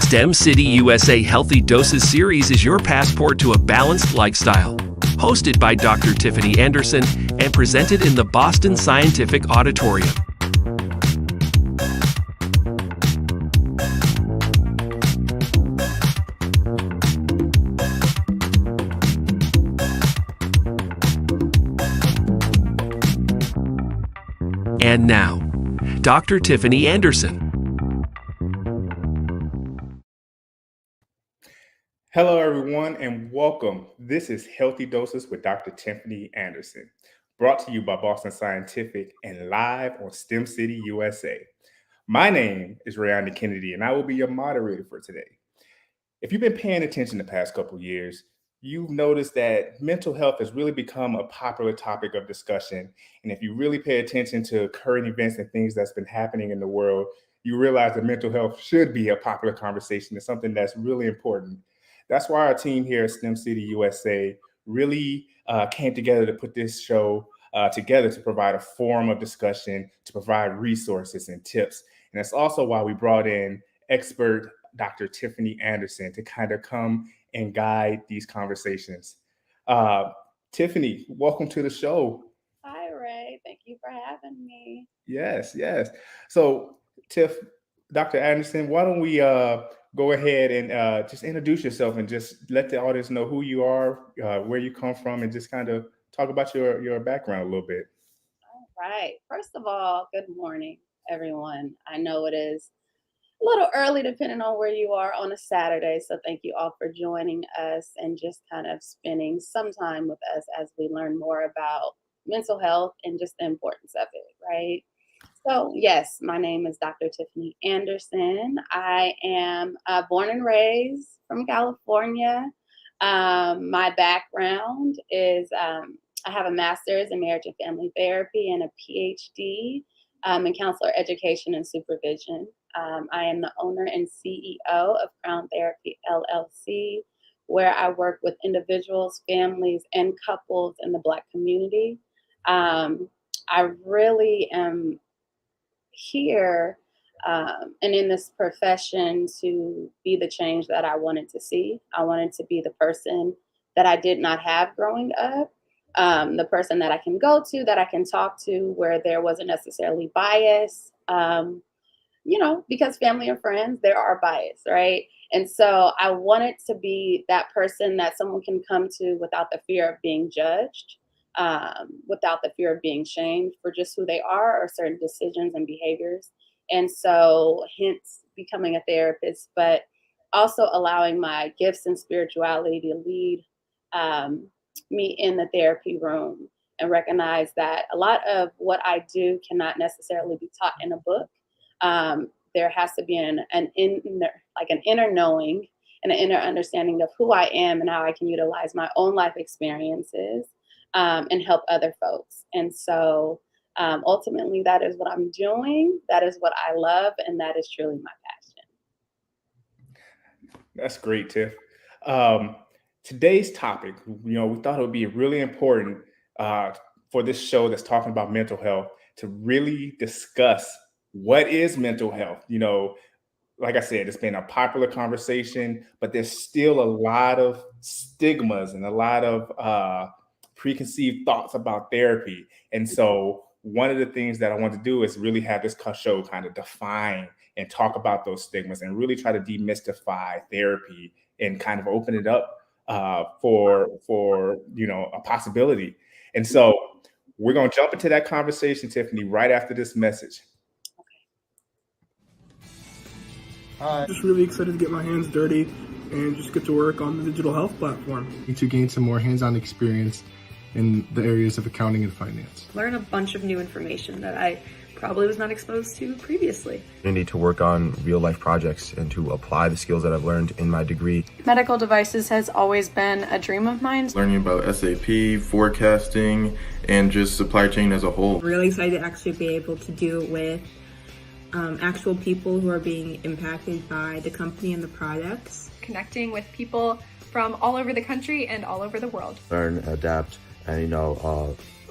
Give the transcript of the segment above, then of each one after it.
STEM City USA Healthy Doses series is your passport to a balanced lifestyle. Hosted by Dr. Tiffany Anderson and presented in the Boston Scientific Auditorium. And now, Dr. Tiffany Anderson. Hello, everyone, and welcome. This is Healthy Doses with Dr. Tiffany Anderson, brought to you by Boston Scientific and live on STEM City USA. My name is Rayondon Kennedy, and I will be your moderator for today. If you've been paying attention the past couple of years, you've noticed that mental health has really become a popular topic of discussion. And if you really pay attention to current events and things that's been happening in the world, you realize that mental health should be a popular conversation. It's something that's really important. That's why our team here at STEM City USA really came together to put this show together to provide a forum of discussion, to provide resources and tips. And that's also why we brought in expert Dr. Tiffany Anderson to kind of come and guide these conversations. Tiffany, welcome to the show. Hi, Ray. Thank you for having me. Yes. So, Tiff, Dr. Anderson, why don't we go ahead and just introduce yourself and just let the audience know who you are, where you come from, and just kind of talk about your background a little bit. All right. First of all, good morning, everyone. I know it is a little early depending on where you are on a Saturday, so thank you all for joining us and just kind of spending some time with us as we learn more about mental health and just the importance of it, right? So yes, my name is Dr. Tiffany Anderson. I am born and raised from California. My background is I have a master's in marriage and family therapy and a Ph.D. In counselor education and supervision. I am the owner and CEO of Crown Therapy LLC, where I work with individuals, families, and couples in the Black community. I really am here and in this profession to be the change that I wanted to see. I wanted to be the person that I did not have growing up, the person that I can go to, that I can talk to, where there wasn't necessarily bias, because family and friends, there are bias, right? And so I wanted to be that person that someone can come to without the fear of being judged. Without the fear of being shamed for just who they are or certain decisions and behaviors. And so hence becoming a therapist, but also allowing my gifts and spirituality to lead me in the therapy room and recognize that a lot of what I do cannot necessarily be taught in a book. There has to be an inner knowing and an inner understanding of who I am and how I can utilize my own life experiences and help other folks. And so ultimately, that is what I'm doing. That is what I love. And that is truly my passion. That's great, Tiff. Today's topic, we thought it would be really important for this show that's talking about mental health to really discuss what is mental health. Like I said, it's been a popular conversation, but there's still a lot of stigmas and a lot of preconceived thoughts about therapy. And so one of the things that I want to do is really have this show kind of define and talk about those stigmas and really try to demystify therapy and kind of open it up for a possibility. And so we're going to jump into that conversation, Tiffany, right after this message. Hi. Just really excited to get my hands dirty and just get to work on the digital health platform. To gain some more hands-on experience in the areas of accounting and finance. Learn a bunch of new information that I probably was not exposed to previously. I need to work on real-life projects and to apply the skills that I've learned in my degree. Medical devices has always been a dream of mine. Learning about SAP, forecasting, and just supply chain as a whole. Really excited to actually be able to do it with actual people who are being impacted by the company and the products. Connecting with people from all over the country and all over the world. Learn, adapt, and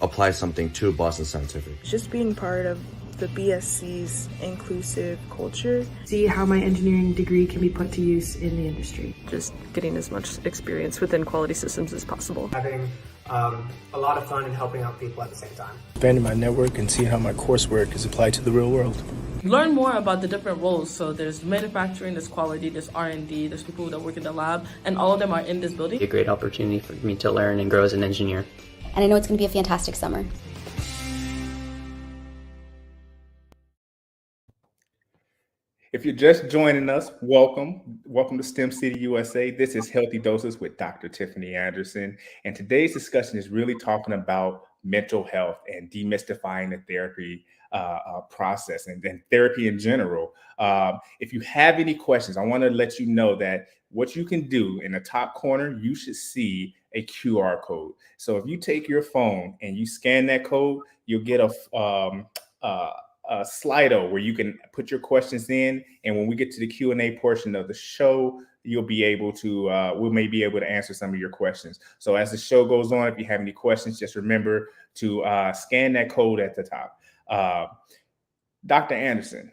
apply something to Boston Scientific. Just being part of the BSC's inclusive culture. See how my engineering degree can be put to use in the industry. Just getting as much experience within quality systems as possible. Having a lot of fun and helping out people at the same time. Expanding my network and seeing how my coursework is applied to the real world. Learn more about the different roles. So there's manufacturing, there's quality, there's R&D, there's people that work in the lab, and all of them are in this building. A great opportunity for me to learn and grow as an engineer. And I know it's going to be a fantastic summer. If you're just joining us, welcome. Welcome to STEM City USA. This is Healthy Doses with Dr. Tiffany Anderson. And today's discussion is really talking about mental health and demystifying the therapy process and therapy in general. If you have any questions, I want to let you know that what you can do in the top corner, you should see a QR code. So if you take your phone and you scan that code, you'll get a Slido where you can put your questions in. And when we get to the Q&A portion of the show, you'll be able to, we may be able to answer some of your questions. So as the show goes on, if you have any questions, just remember to scan that code at the top. Dr. Anderson,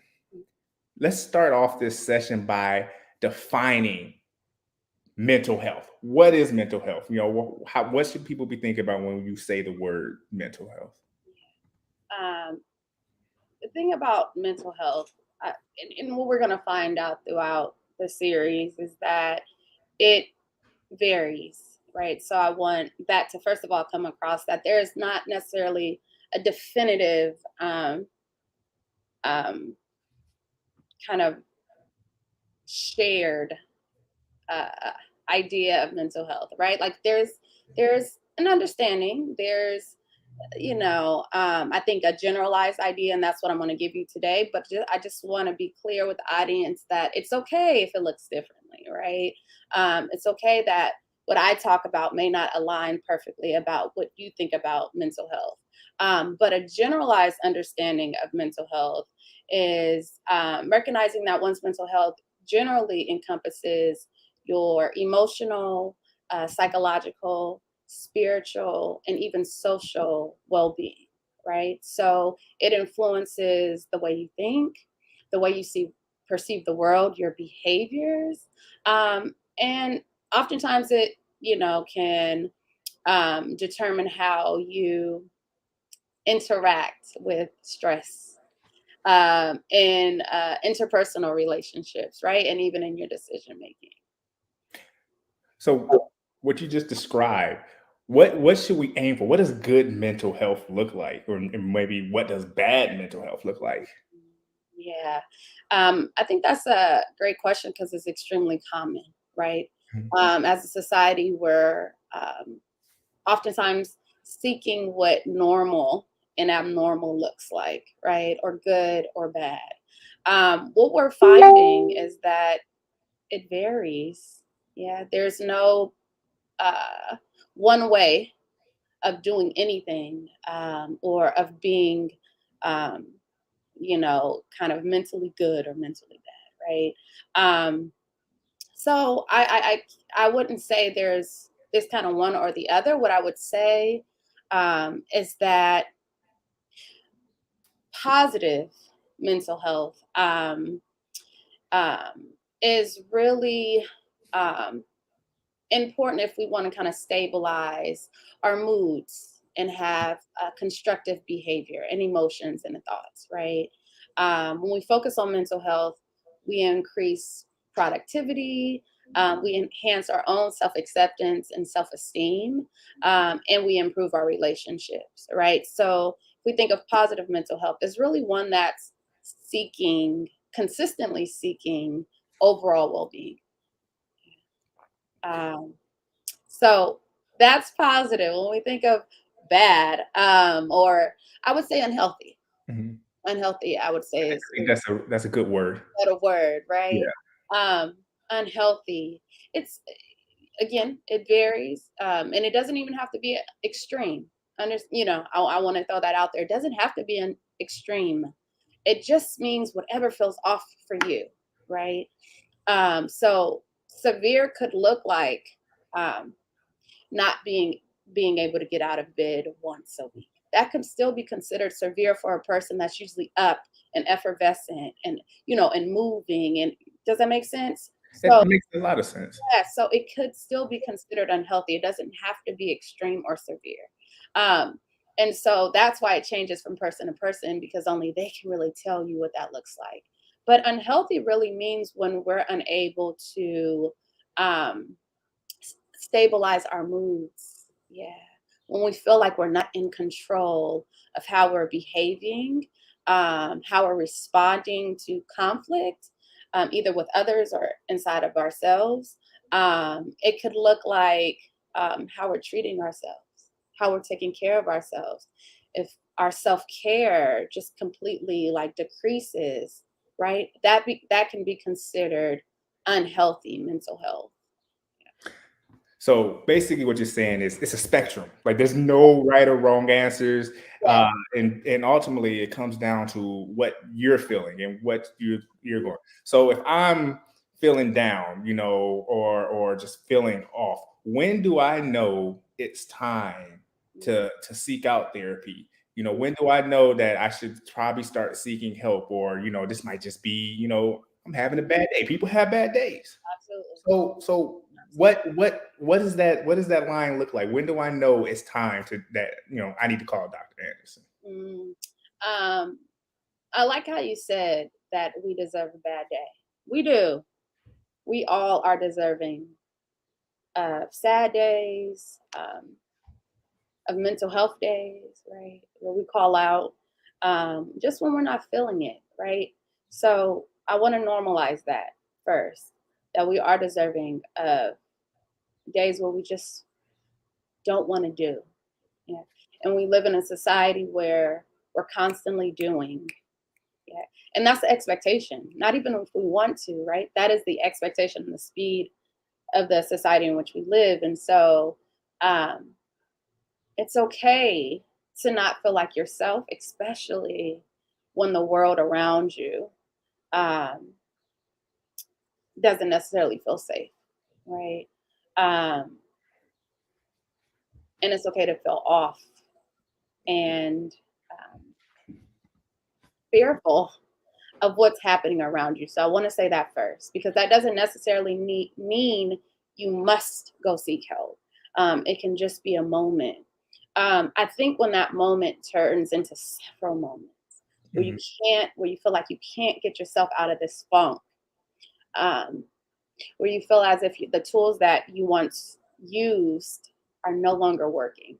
let's start off this session by defining mental health. What is mental health? You know, what should people be thinking about when you say the word mental health? The thing about mental health, and what we're going to find out throughout the series, is that it varies, right? So I want that to, first of all, come across that there is not necessarily a definitive kind of shared idea of mental health, right? Like there's an understanding, there's, you know, I think a generalized idea, and that's what I'm going to give you today. But I just want to be clear with the audience that it's okay if it looks differently, right? It's okay that what I talk about may not align perfectly about what you think about mental health. But a generalized understanding of mental health is recognizing that one's mental health generally encompasses your emotional, psychological, spiritual, and even social well-being, right? So it influences the way you think, the way you perceive the world, your behaviors, and oftentimes it, you know, can determine how you interact with stress in interpersonal relationships, right? And even in your decision making. So what you just described, what should we aim for? What does good mental health look like? Or maybe what does bad mental health look like? Yeah, I think that's a great question because it's extremely common, right? As a society, we're oftentimes seeking what normal and abnormal looks like, right? Or good or bad. What we're finding is that it varies. Yeah, there's no one way of doing anything or of being, you know, kind of mentally good or mentally bad, right? So I wouldn't say there's kind of one or the other. What I would say is that positive mental health is really important if we want to kind of stabilize our moods and have constructive behavior and emotions and thoughts, right? When we focus on mental health, we increase productivity, we enhance our own self-acceptance and self-esteem, and we improve our relationships, right? So if we think of positive mental health, it's really one that's consistently seeking overall well-being. So that's positive. When we think of bad, or I would say unhealthy. Mm-hmm. Unhealthy, I would say, I think that's a good word. Better word, right? Yeah. Unhealthy. It's, again, it varies, and it doesn't even have to be extreme. You know, I want to throw that out there. It doesn't have to be an extreme. It just means whatever feels off for you, right? So severe could look like not being able to get out of bed once a week. that can still be considered severe for a person that's usually up and effervescent and, and moving. And does that make sense? So It makes a lot of sense. yeah, so it could still be considered unhealthy. It doesn't have to be extreme or severe. And so that's why it changes from person to person, because only they can really tell you what that looks like. But unhealthy really means when we're unable to stabilize our moods. Yeah. When we feel like we're not in control of how we're behaving, how we're responding to conflict, either with others or inside of ourselves. It could look like how we're treating ourselves, how we're taking care of ourselves. If our self-care just completely like decreases, right? That can be considered unhealthy mental health. So basically what you're saying is it's a spectrum. Like there's no right or wrong answers. And ultimately it comes down to what you're feeling and what you're going. So if I'm feeling down, or just feeling off, when do I know it's time to seek out therapy? When do I know that I should probably start seeking help, or, this might just be, I'm having a bad day. People have bad days. Absolutely. So what does that line look like? When do I know it's time I need to call Dr. Anderson? I like how you said that we deserve a bad day. We do. We all are deserving of sad days, of mental health days, right? Where we call out just when we're not feeling it, right? So I want to normalize that first, that we are deserving of days where we just don't want to do. Yeah. And we live in a society where we're constantly doing. Yeah. And that's the expectation. Not even if we want to, right? That is the expectation and the speed of the society in which we live. And so it's okay to not feel like yourself, especially when the world around you doesn't necessarily feel safe, right? And it's okay to feel off and fearful of what's happening around you. So I want to say that first, because that doesn't necessarily mean you must go seek help. It can just be a moment. I think when that moment turns into several moments where where you feel like you can't get yourself out of this funk, where you feel as if the tools that you once used are no longer working.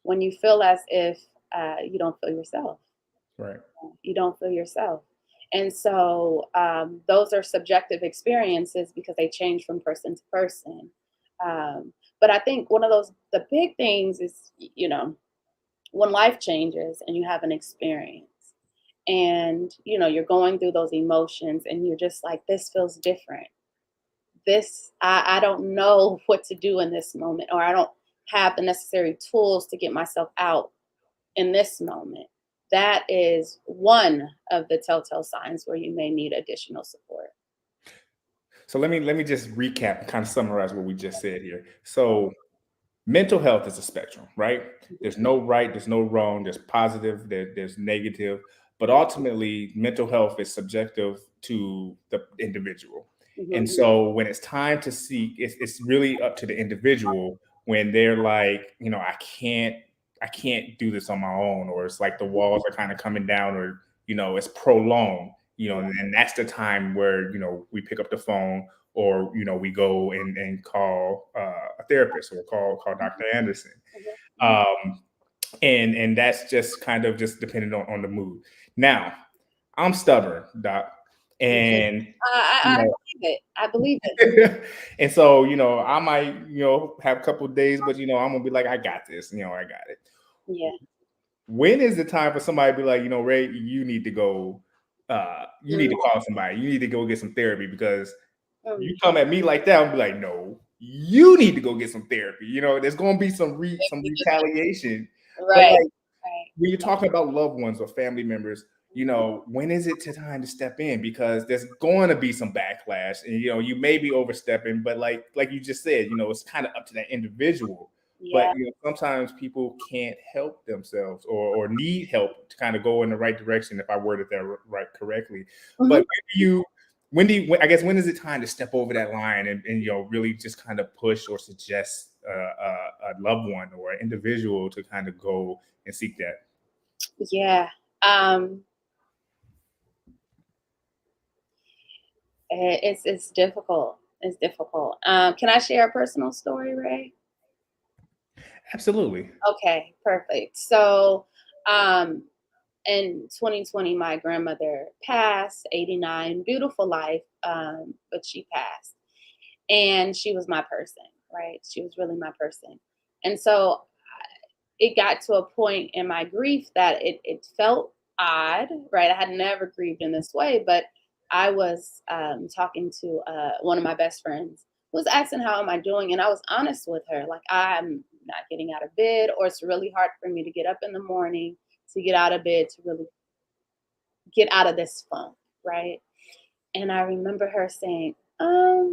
When you feel as if you don't feel yourself. Right. You don't feel yourself. And so those are subjective experiences because they change from person to person. But I think one of the big things is, when life changes and you have an experience and, you're going through those emotions and you're just like, this feels different. I don't know what to do in this moment, or I don't have the necessary tools to get myself out in this moment. That is one of the telltale signs where you may need additional support. So let me just recap and kind of summarize what we just said here. So mental health is a spectrum, right? There's no right, there's no wrong, there's positive, there's negative, but ultimately mental health is subjective to the individual. And so when it's time to seek, it's really up to the individual when they're like, I can't do this on my own, or it's like the walls are kind of coming down, or, it's prolonged, and that's the time where, we pick up the phone, or, we go and call a therapist, or call Dr. Anderson. And that's just kind of just dependent on the mood. Now, I'm stubborn, Doc. And I believe it. I believe it. And so, I might, have a couple of days, but I'm gonna be like, I got this, I got it. Yeah. When is the time for somebody to be like, Ray, you need to go, you need to call somebody, you need to go get some therapy, because you come at me like that, I'll be like, no, you need to go get some therapy. There's gonna be some retaliation. Right. But when you're talking about loved ones or family members, when is it time to step in? Because there's going to be some backlash, and you may be overstepping, but like you just said, it's kind of up to that individual. Yeah. But sometimes people can't help themselves or need help to kind of go in the right direction, if I worded that right correctly. But when is it time to step over that line and really just kind of push or suggest a loved one or an individual to kind of go and seek that? Yeah. It's difficult. It's difficult. Can I share a personal story, Ray? Absolutely. Okay, perfect. So, in 2020, my grandmother passed, 89, beautiful life, but she passed. And she was my person, right? She was really my person. And so it got to a point in my grief that it felt odd, right? I had never grieved in this way, but I was talking to one of my best friends who was asking, how am I doing? And I was honest with her, like, I'm not getting out of bed, or it's really hard for me to get up in the morning to get out of bed to really get out of this funk, right? And I remember her saying, I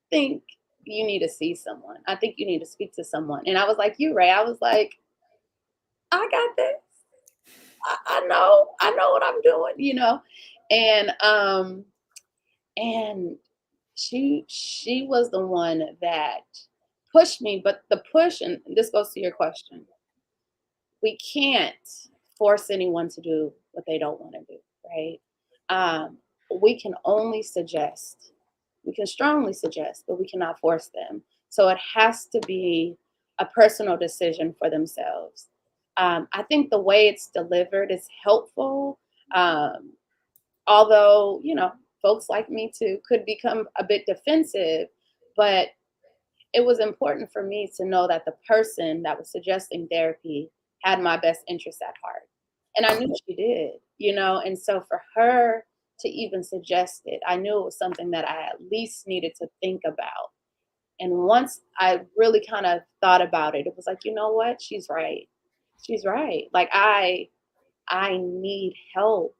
think you need to see someone. I think you need to speak to someone. And I was like, you, Ray. I was like, I got this. I know what I'm doing, And she was the one that pushed me. But the push, and this goes to your question, we can't force anyone to do what they don't want to do, right? We can only suggest. We can strongly suggest, but we cannot force them. So it has to be a personal decision for themselves. I think the way it's delivered is helpful. Although, folks like me too could become a bit defensive, but it was important for me to know that the person that was suggesting therapy had my best interests at heart. And I knew she did, and so for her to even suggest it, I knew it was something that I at least needed to think about. And once I really kind of thought about it, it was like, you know what? She's right. She's right. Like I need help.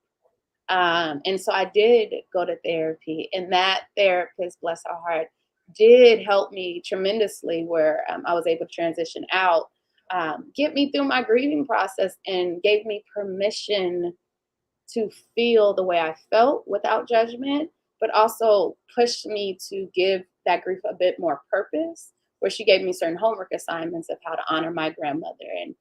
And so I did go to therapy, and that therapist, bless her heart, did help me tremendously where I was able to transition out, get me through my grieving process, and gave me permission to feel the way I felt without judgment, but also pushed me to give that grief a bit more purpose, where she gave me certain homework assignments of how to honor my grandmother and,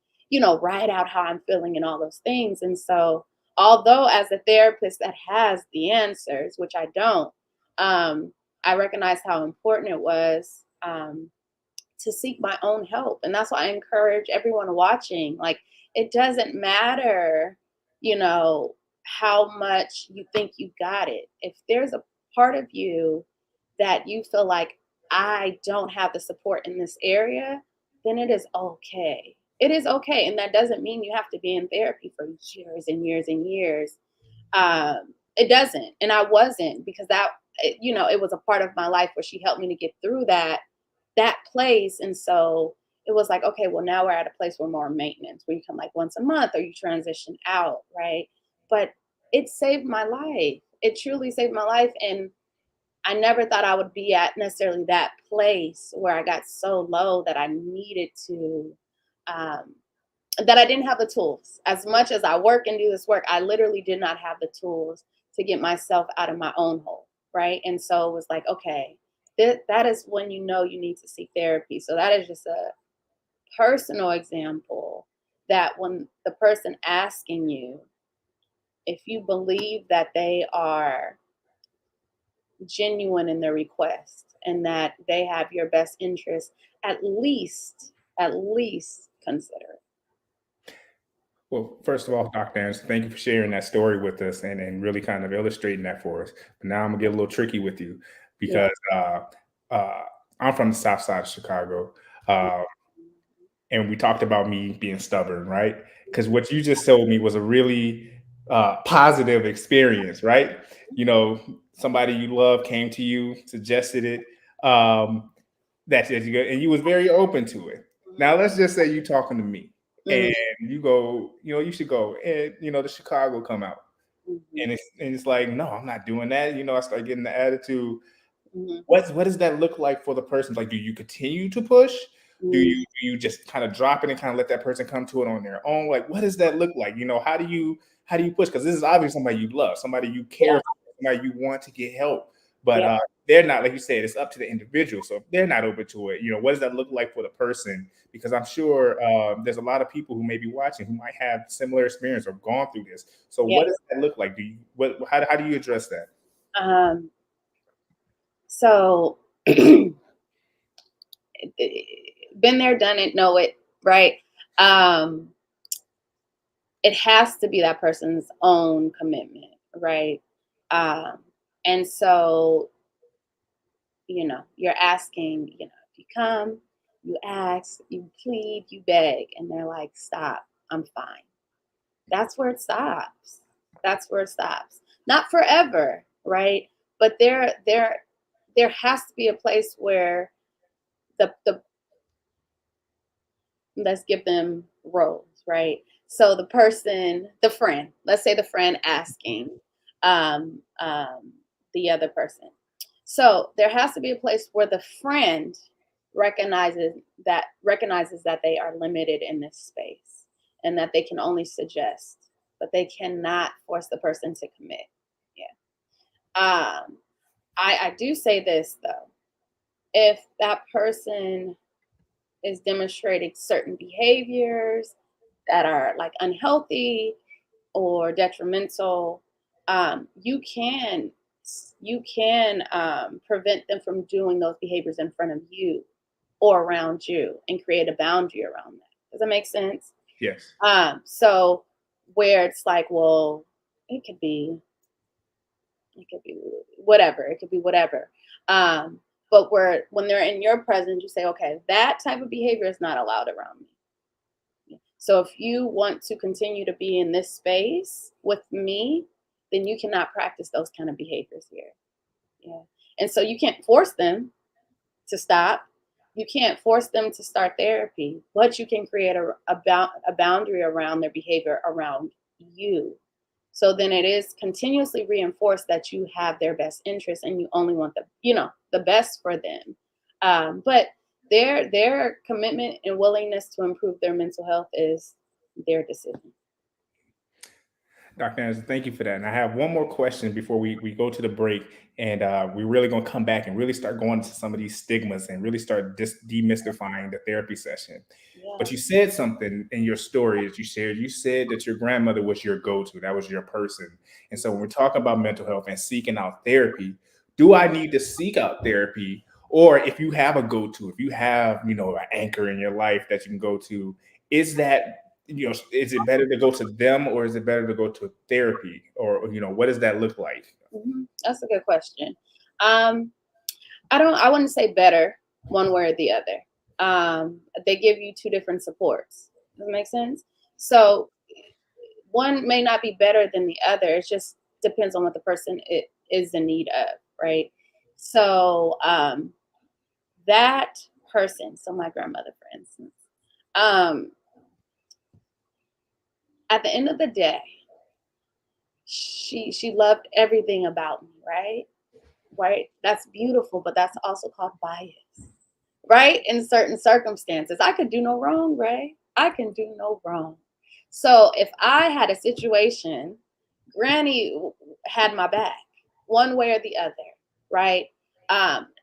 write out how I'm feeling and all those things. And so, although as a therapist that has the answers, which I don't, I recognized how important it was to seek my own help. And that's why I encourage everyone watching, like, it doesn't matter, how much you think you got it. If there's a part of you that you feel like, I don't have the support in this area, then it is okay. It is okay. And that doesn't mean you have to be in therapy for years and years and years. It doesn't. And I wasn't, because it was a part of my life where she helped me to get through that place. And so it was like, okay, well, now we're at a place where more maintenance, where you come like once a month or you transition out, right? But it saved my life. It truly saved my life. And I never thought I would be at necessarily that place where I got so low that I needed to, that I didn't have the tools. As much as I work and do this work, I literally did not have the tools to get myself out of my own hole, right? And so it was like, okay, that is when you need to seek therapy. So that is just a personal example that when the person asking you, if you believe that they are genuine in their request and that they have your best interest, at least consider it. Well, first of all, Dr. Anderson, thank you for sharing that story with us and really kind of illustrating that for us. But now I'm gonna get a little tricky with you because I'm from the South Side of Chicago, and we talked about me being stubborn, right? Because what you just told me was a really positive experience, right? Somebody you love came to you, suggested it, and you was very open to it. Now let's just say you talking to me. And you go, you should go, and the Chicago come out, and it's like, no, I'm not doing that. I start getting the attitude. What does that look like for the person? Like, do you continue to push, Do you just kind of drop it and kind of let that person come to it on their own? Like, what does that look like? You know, how do you push? Because this is obviously somebody you love, somebody you care for, somebody you want to get help, but they're not, like you said, it's up to the individual. So if they're not open to it, you know, what does that look like for the person? Because I'm sure there's a lot of people who may be watching who might have similar experience or gone through this. So what does that look like? How do you address that? So been there, done it, know it, right? It has to be that person's own commitment, right? And so, you know, you're asking, you know, if you come, you ask, you plead, you beg, and they're like, stop, I'm fine. That's where it stops. That's where it stops. Not forever, right? But there has to be a place where the let's give them roles, right? So the person, the friend, let's say the friend asking the other person. So there has to be a place where the friend recognizes that they are limited in this space and that they can only suggest, but they cannot force the person to commit. Yeah. I do say this though. If that person is demonstrating certain behaviors that are like unhealthy or detrimental, you can prevent them from doing those behaviors in front of you or around you and create a boundary around that. Does that make sense? Yes. So where it's like, well, it could be whatever. It could be whatever. But when they're in your presence, you say, okay, that type of behavior is not allowed around me. So if you want to continue to be in this space with me, then you cannot practice those kind of behaviors here. Yeah. And so you can't force them to stop. You can't force them to start therapy, but you can create a boundary around their behavior around you. So then it is continuously reinforced that you have their best interest and you only want the best for them. But their commitment and willingness to improve their mental health is their decision. Dr. Anderson, thank you for that. And I have one more question before we go to the break. And we're really going to come back and really start going into some of these stigmas and really start demystifying the therapy session. Yeah. But you said something in your story that you shared. You said that your grandmother was your go-to. That was your person. And so when we're talking about mental health and seeking out therapy, do I need to seek out therapy? Or if you have a go-to, if you have, you know, an anchor in your life that you can go to, is that, you know, is it better to go to them or is it better to go to therapy? Or, you know, what does that look like? Mm-hmm. That's a good question. I wouldn't say better one way or the other. They give you two different supports. Does that make sense? So one may not be better than the other. It just depends on what the person is in need of, right? So that person, so my grandmother, for instance, at the end of the day, she loved everything about me, right? Right? That's beautiful, but that's also called bias, right? In certain circumstances, I could do no wrong, right? I can do no wrong. So if I had a situation, Granny had my back one way or the other, right?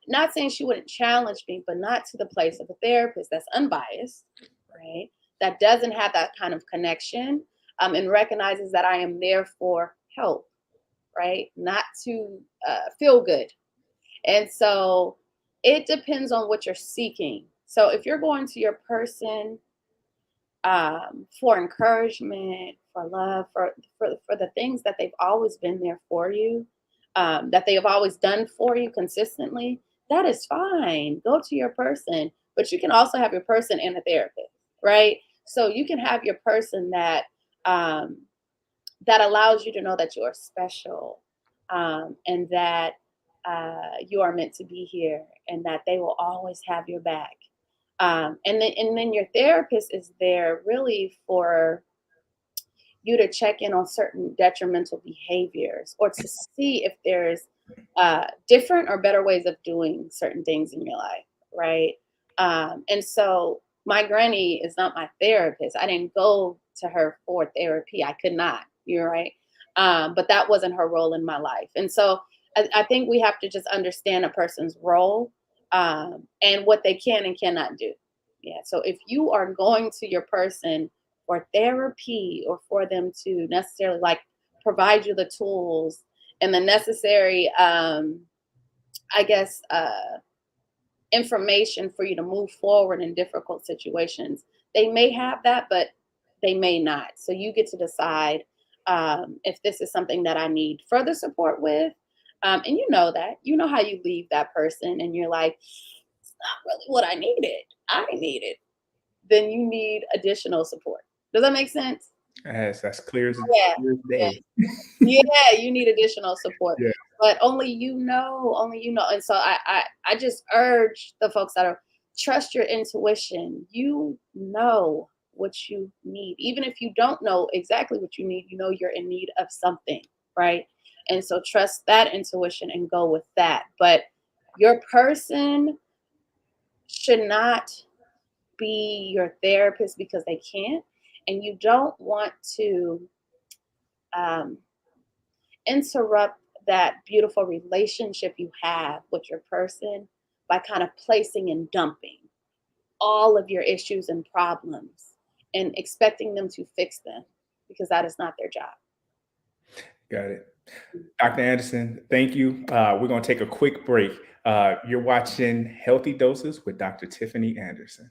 Not saying she wouldn't challenge me, but not to the place of a therapist that's unbiased, right? That doesn't have that kind of connection, and recognizes that I am there for help, right? Not to feel good. And so it depends on what you're seeking. So if you're going to your person for encouragement, for love, for the things that they've always been there for you, that they have always done for you consistently, that is fine. Go to your person, but you can also have your person and a therapist, right? So you can have your person that that allows you to know that you are special, and that you are meant to be here, and that they will always have your back. And then your therapist is there really for you to check in on certain detrimental behaviors or to see if there's different or better ways of doing certain things in your life, right? And so my granny is not my therapist. I didn't go to her for therapy. I could not. You're right. But that wasn't her role in my life. And so I think we have to just understand a person's role and what they can and cannot do. Yeah. So if you are going to your person for therapy or for them to necessarily like provide you the tools and the necessary, information for you to move forward in difficult situations, they may have that, but they may not. So you get to decide if this is something that I need further support with. And you know how you leave that person and you're like, it's not really what I needed. I needed. Then you need additional support. Does that make sense? Yes, that's clear as day. Yeah, you need additional support. Yeah. But only you know. And so I just urge the folks that are trust your intuition. You know what you need. Even if you don't know exactly what you need, you know you're in need of something, right? And so trust that intuition and go with that. But your person should not be your therapist because they can't. And you don't want to interrupt that beautiful relationship you have with your person by kind of placing and dumping all of your issues and problems and expecting them to fix them, because that is not their job. Got it. Dr. Anderson, thank you. We're going to take a quick break. You're watching Healthy Doses with Dr. Tiffany Anderson.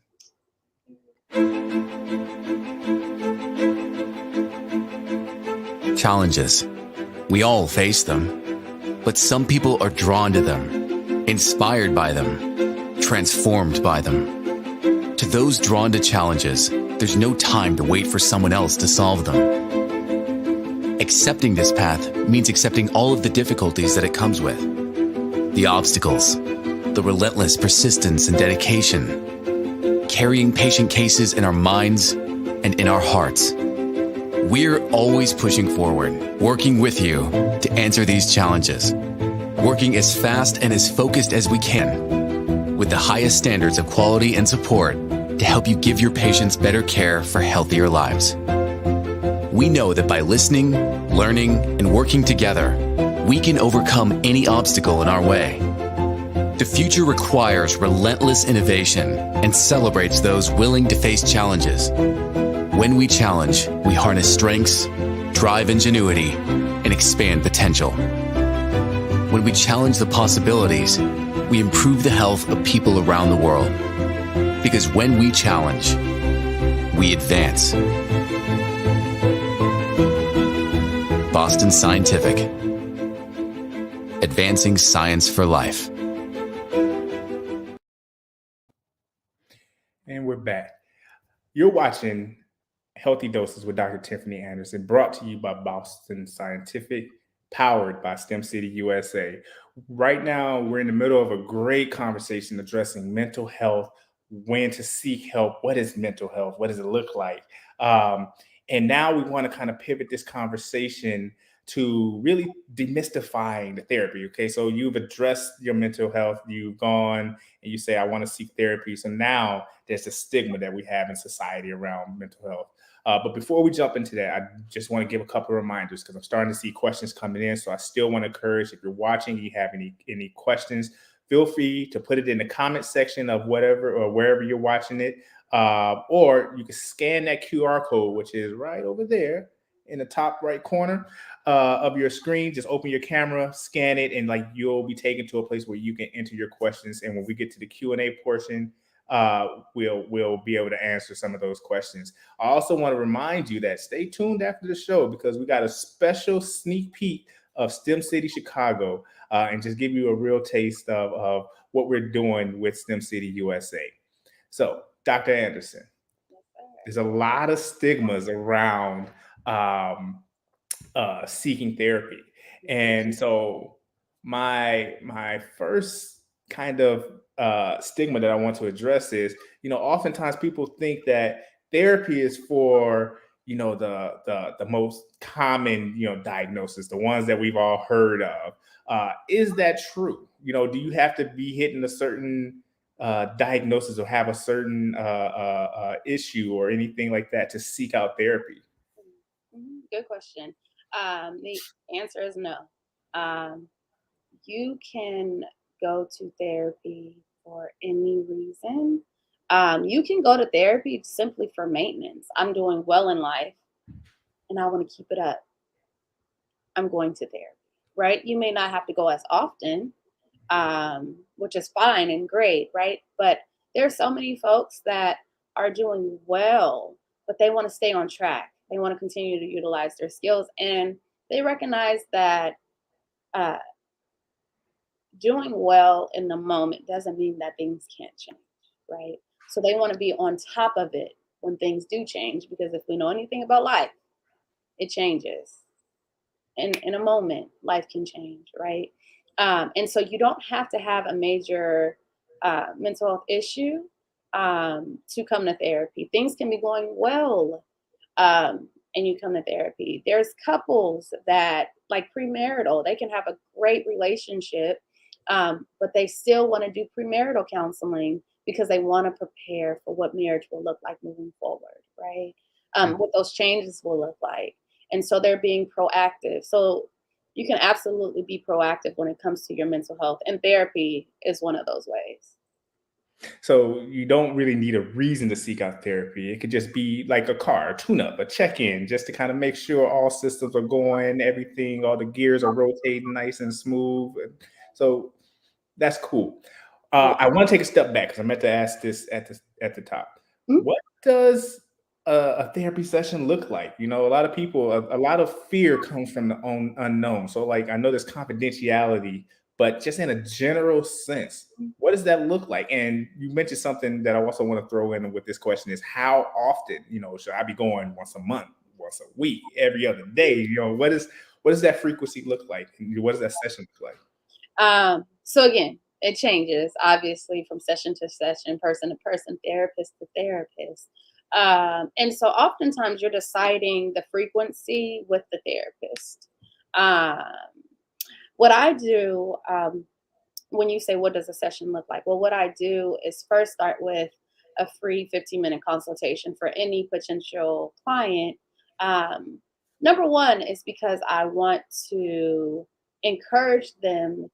Challenges. We all face them, but some people are drawn to them, inspired by them, transformed by them. To those drawn to challenges, there's no time to wait for someone else to solve them. Accepting this path means accepting all of the difficulties that it comes with. The obstacles, the relentless persistence and dedication, carrying patient cases in our minds and in our hearts. We're always pushing forward, working with you to answer these challenges, working as fast and as focused as we can, with the highest standards of quality and support to help you give your patients better care for healthier lives. We know that by listening, learning, and working together, we can overcome any obstacle in our way. The future requires relentless innovation and celebrates those willing to face challenges. When we challenge, we harness strengths, drive ingenuity, and expand potential. When we challenge the possibilities, we improve the health of people around the world. Because when we challenge, we advance. Boston Scientific. Advancing science for life. And we're back. You're watching Healthy Doses with Dr. Tiffany Anderson, brought to you by Boston Scientific, powered by STEM City USA. Right now, we're in the middle of a great conversation addressing mental health, when to seek help, what is mental health, what does it look like? And now we want to kind of pivot this conversation to really demystifying the therapy. Okay, so you've addressed your mental health, you've gone and you say, I want to seek therapy. So now there's a stigma that we have in society around mental health. But before we jump into that, I just want to give a couple of reminders because I'm starting to see questions coming in. So I still want to encourage, if you're watching, you have any questions, feel free to put it in the comment section of whatever or wherever you're watching it. Or you can scan that QR code, which is right over there in the top right corner of your screen. Just open your camera, scan it, and you'll be taken to a place where you can enter your questions. And when we get to the Q&A portion, we'll be able to answer some of those questions. I also want to remind you that stay tuned after the show because we got a special sneak peek of STEM City Chicago and just give you a real taste of what we're doing with STEM City USA. So, Dr. Anderson, there's a lot of stigmas around seeking therapy. And so my first kind of stigma that I want to address is, oftentimes people think that therapy is for, the most common, diagnosis, the ones that we've all heard of. Is that true? Do you have to be hitting a certain diagnosis or have a certain issue or anything like that to seek out therapy? Good question. The answer is no. You can go to therapy for any reason. You can go to therapy simply for maintenance. I'm doing well in life and I want to keep it up. I'm going to therapy, right? You may not have to go as often, which is fine and great, right? But there's so many folks that are doing well, but they want to stay on track. They want to continue to utilize their skills, and they recognize that uh, doing well in the moment doesn't mean that things can't change, right? So they want to be on top of it when things do change, because if we know anything about life, it changes. In a moment, life can change, right? And so you don't have to have a major mental health issue to come to therapy. Things can be going well, and you come to therapy. There's couples that, like premarital, they can have a great relationship, but they still want to do premarital counseling because they want to prepare for what marriage will look like moving forward, right? What those changes will look like. And so they're being proactive. So you can absolutely be proactive when it comes to your mental health, and therapy is one of those ways. So you don't really need a reason to seek out therapy. It could just be like a car, a tune-up, a check-in, just to kind of make sure all systems are going, everything, all the gears are rotating nice and smooth. So that's cool. I want to take a step back because I meant to ask this at the top. What does a therapy session look like? You know, a lot of people, a lot of fear comes from the unknown. So, like, I know there's confidentiality, but just in a general sense, what does that look like? And you mentioned something that I also want to throw in with this question is how often, you know, should I be going once a month, once a week, every other day? You know, what does that frequency look like? And what does that session look like? So again, it changes obviously from session to session, person to person, therapist to therapist. And so oftentimes you're deciding the frequency with the therapist. Um, what I do, when you say, what does a session look like? Well, what I do is first start with a free 15-minute consultation for any potential client. Number one is because I want to encourage them.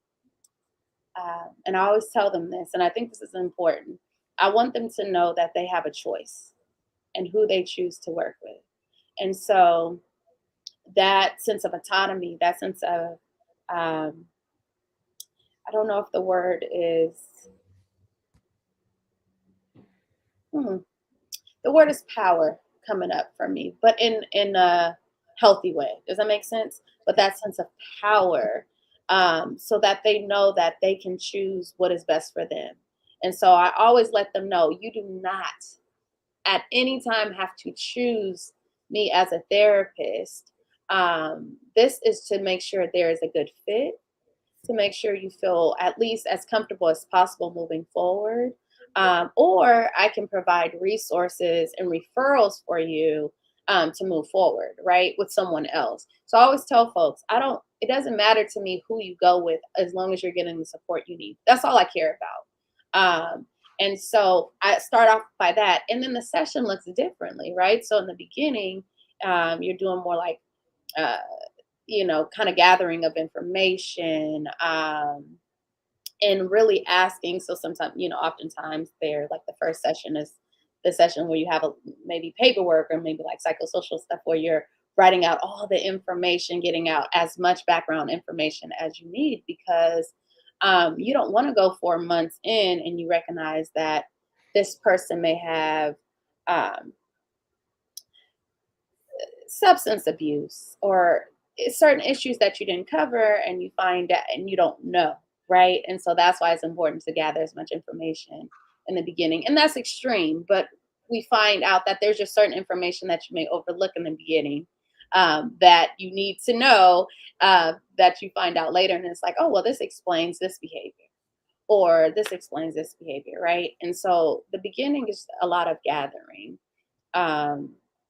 And I always tell them this, and I think this is important. I want them to know that they have a choice and who they choose to work with. And so that sense of autonomy, that sense of, I don't know if the word is, the word is power coming up for me, but in a healthy way. Does that make sense? But that sense of power, so that they know that they can choose what is best for them. And so I always let them know, you do not at any time have to choose me as a therapist. This is to make sure there is a good fit, to make sure you feel at least as comfortable as possible moving forward. Or I can provide resources and referrals for you to move forward, right, with someone else. So I always tell folks, it doesn't matter to me who you go with as long as you're getting the support you need. That's all I care about. And so I start off by that. And then the session looks differently, right? So in the beginning, you're doing more like, kind of gathering of information, and really asking. So sometimes, oftentimes they're like the first session is the session where you have maybe paperwork or maybe like psychosocial stuff where you're writing out all the information, getting out as much background information as you need, because you don't want to go 4 months in and you recognize that this person may have substance abuse or certain issues that you didn't cover, and you find out and you don't know, right? And so that's why it's important to gather as much information in the beginning. And that's extreme, but we find out that there's just certain information that you may overlook in the beginning, that you need to know, that you find out later. And it's like, oh, well, this explains this behavior, or this explains this behavior, right? And so the beginning is a lot of gathering.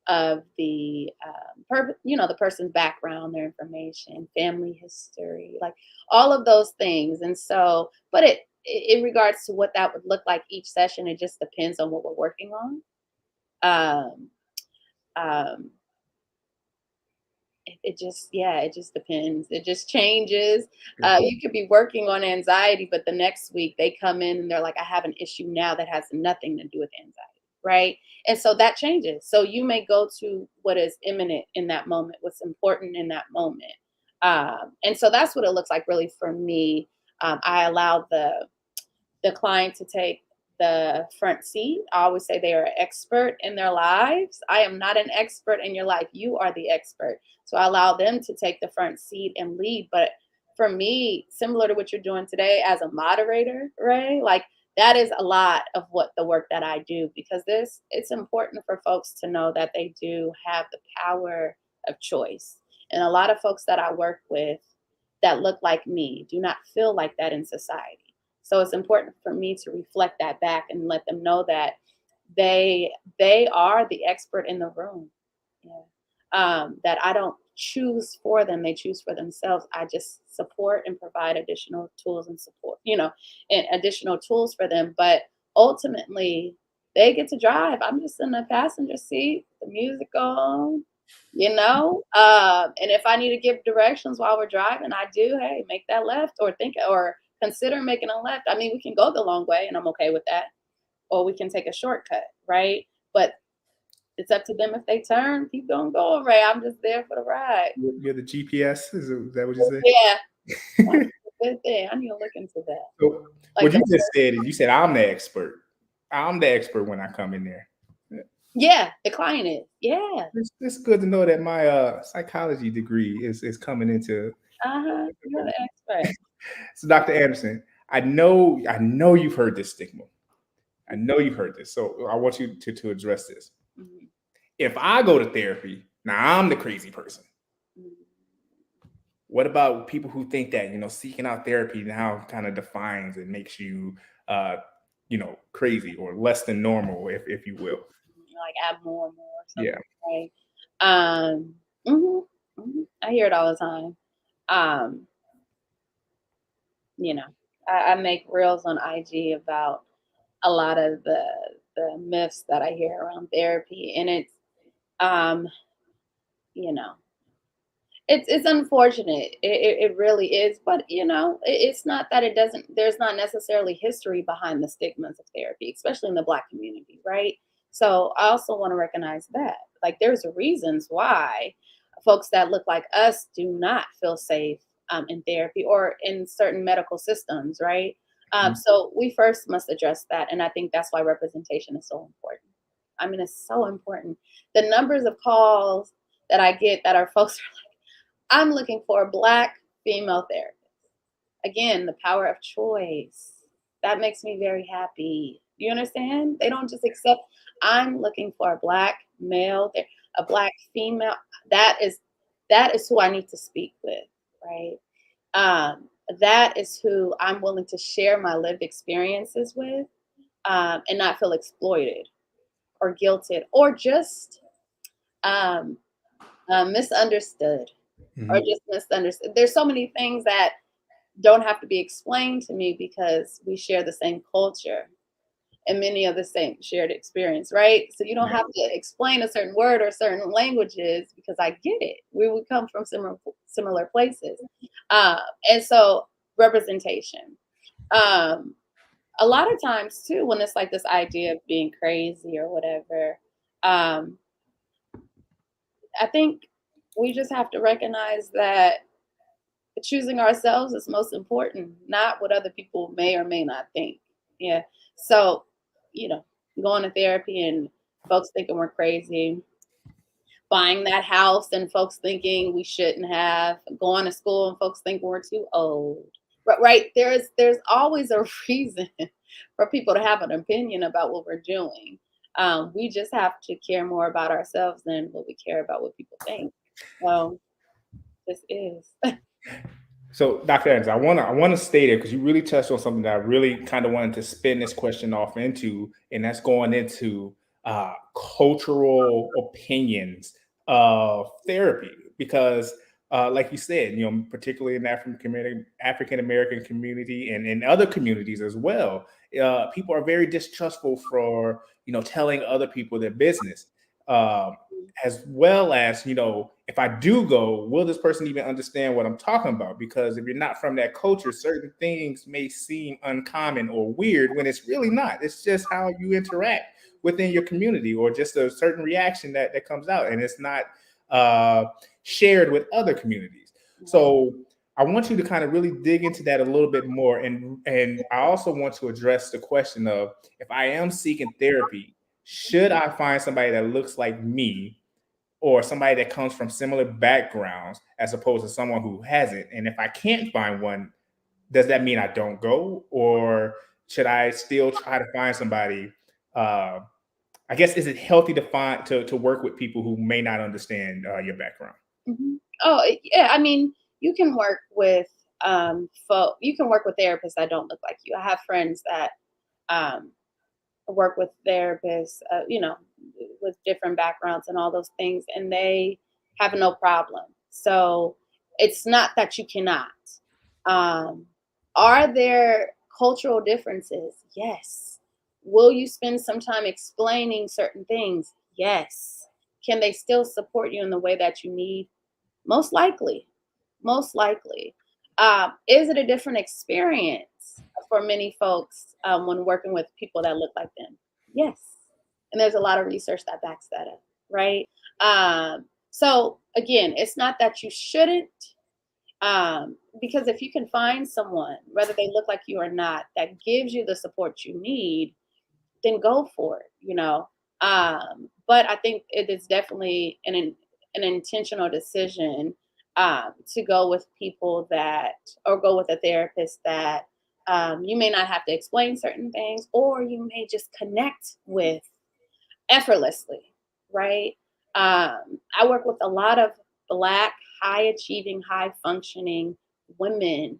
Of the the person's background, their information, family history, like all of those things. And so, but in regards to what that would look like each session, it just depends on what we're working on. Um, um, it just, yeah, it just depends. It just changes. You could be working on anxiety, but the next week they come in and they're like, I have an issue now that has nothing to do with anxiety, right? And so that changes. So you may go to what is imminent in that moment, what's important in that moment. And so that's what it looks like really for me. I allow the client to take the front seat. I always say they are an expert in their lives. I am not an expert in your life. You are the expert. So I allow them to take the front seat and lead. But for me, similar to what you're doing today as a moderator, right? Like that is a lot of what the work that I do, because it's important for folks to know that they do have the power of choice. And a lot of folks that I work with that look like me do not feel like that in society. So it's important for me to reflect that back and let them know that they are the expert in the room. Yeah. That I don't choose for them; they choose for themselves. I just support and provide additional tools and support, and additional tools for them. But ultimately, they get to drive. I'm just in the passenger seat, the music on, And if I need to give directions while we're driving, I do. Hey, make that left, or consider making a left. I mean, we can go the long way and I'm okay with that. Or we can take a shortcut, right? But it's up to them if they turn, keep on going, right? I'm just there for the ride. You're the GPS? Is that what you said? Yeah. That's a good thing. I need to look into that. So what you just said is you said, I'm the expert. I'm the expert when I come in there. Yeah, the client is. Yeah. It's good to know that my psychology degree is coming into. You're the expert. So, Dr. Anderson, I know you've heard this stigma. I know you've heard this. So I want you to address this. Mm-hmm. If I go to therapy, now I'm the crazy person. Mm-hmm. What about people who think that, seeking out therapy now kind of defines and makes you, crazy or less than normal, if you will? Like abnormal or something, right? I hear it all the time. I make reels on IG about a lot of the myths that I hear around therapy, and it's it's unfortunate. It really is, but it's not that it doesn't. There's not necessarily history behind the stigmas of therapy, especially in the Black community, right? So I also want to recognize that, like, there's reasons why folks that look like us do not feel safe in therapy or in certain medical systems, right? So we first must address that, and I think that's why representation is so important. I mean, it's so important. The numbers of calls that I get that are folks are like, I'm looking for a Black female therapist. Again, the power of choice. That makes me very happy. You understand? They don't just accept, I'm looking for a Black male, a Black female. That is who I need to speak with, right? That is who I'm willing to share my lived experiences with, and not feel exploited or guilted or just misunderstood. Or just misunderstood. There's so many things that don't have to be explained to me because we share the same culture and many of the same shared experience, right? So you don't have to explain a certain word or certain languages because I get it. We would come from similar places. And so representation. A lot of times too, when it's like this idea of being crazy or whatever, I think we just have to recognize that choosing ourselves is most important, not what other people may or may not think. Yeah. So, going to therapy and folks thinking we're crazy, buying that house and folks thinking we shouldn't have, going to school and folks think we're too old. Right. There's always a reason for people to have an opinion about what we're doing. We just have to care more about ourselves than what we care about what people think. Well, this is. So, Dr. Anderson, I want to stay there because you really touched on something that I really kind of wanted to spin this question off into, and that's going into cultural opinions of therapy. Because like you said, particularly in the African American community and in other communities as well, people are very distrustful for telling other people their business, as well as if I do go, will this person even understand what I'm talking about? Because if you're not from that culture, certain things may seem uncommon or weird when it's really not. It's just how you interact within your community, or just a certain reaction that comes out, and it's not shared with other communities. So I want you to kind of really dig into that a little bit more. And I also want to address the question of, if I am seeking therapy, should I find somebody that looks like me or somebody that comes from similar backgrounds as opposed to someone who hasn't? And if I can't find one, does that mean I don't go? Or should I still try to find somebody? I guess, is it healthy to work with people who may not understand your background? Oh, yeah. I mean, you can work with you can work with therapists that don't look like you. I have friends that work with therapists, with different backgrounds and all those things, and they have no problem. So it's not that you cannot. Are there cultural differences? Yes. Will you spend some time explaining certain things? Yes. Can they still support you in the way that you need? Most likely. Most likely. Is it a different experience for many folks when working with people that look like them? Yes. And there's a lot of research that backs that up, right? So again, it's not that you shouldn't, because if you can find someone, whether they look like you or not, that gives you the support you need, then go for it, But I think it is definitely an intentional decision to go with people or go with a therapist that you may not have to explain certain things, or you may just connect with effortlessly, right? I work with a lot of Black, high achieving, high functioning women.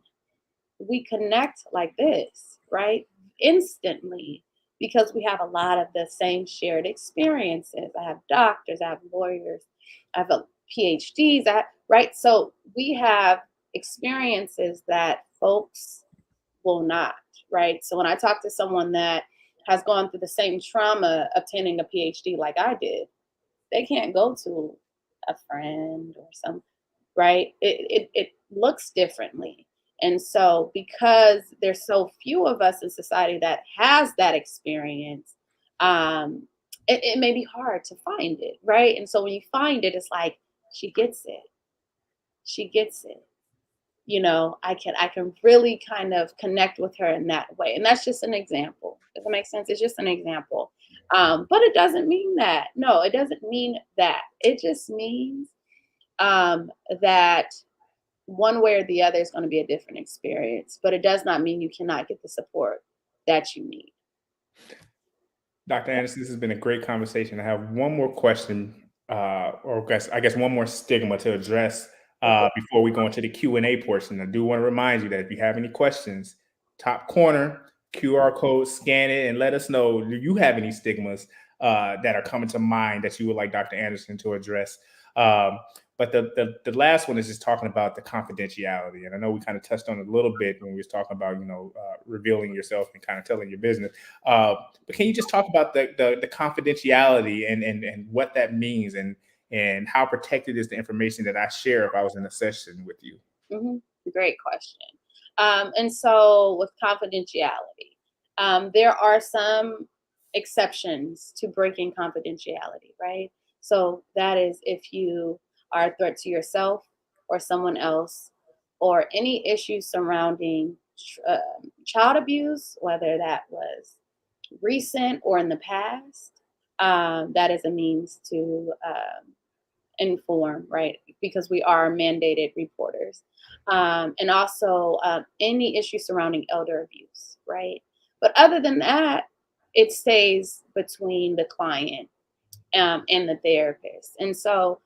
We connect like this, right? Instantly, because we have a lot of the same shared experiences. I have doctors, I have lawyers, I have PhDs, right? So we have experiences that folks will not, right? So when I talk to someone that has gone through the same trauma obtaining a PhD like I did, they can't go to a friend or some, right? It looks differently. And so because there's so few of us in society that has that experience, it may be hard to find it, right? And so when you find it, it's like, she gets it. She gets it. I can really kind of connect with her in that way. And that's just an example. Does that make sense? It's just an example. But it doesn't mean that. No, it doesn't mean that. It just means that one way or the other is going to be a different experience, but it does not mean you cannot get the support that you need. Dr. Anderson, this has been a great conversation. I have one more question, or I guess one more stigma to address before we go into the Q&A portion. I do want to remind you that if you have any questions, top corner, QR code, scan it, and let us know, do you have any stigmas that are coming to mind that you would like Dr. Anderson to address? But the last one is just talking about the confidentiality. And I know we kind of touched on it a little bit when we was talking about, revealing yourself and kind of telling your business. But can you just talk about the confidentiality and what that means, and how protected is the information that I share if I was in a session with you? Great question. And so with confidentiality, there are some exceptions to breaking confidentiality, right? So that is if you are a threat to yourself or someone else, or any issues surrounding child abuse, whether that was recent or in the past, that is a means to inform, right? Because we are mandated reporters. And also any issues surrounding elder abuse, right? But other than that, it stays between the client and the therapist. And so,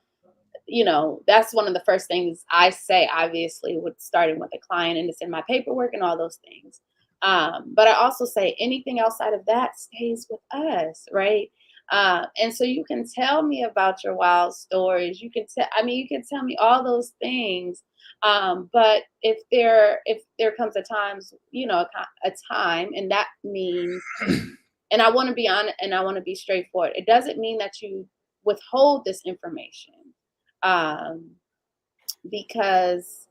that's one of the first things I say, obviously, with starting with a client, and it's in my paperwork and all those things. But I also say anything outside of that stays with us, right? And so you can tell me about your wild stories. You can tell me all those things. But if there comes a times, a time, and that means, and I want to be honest, and I want to be straightforward. It doesn't mean that you withhold this information, because,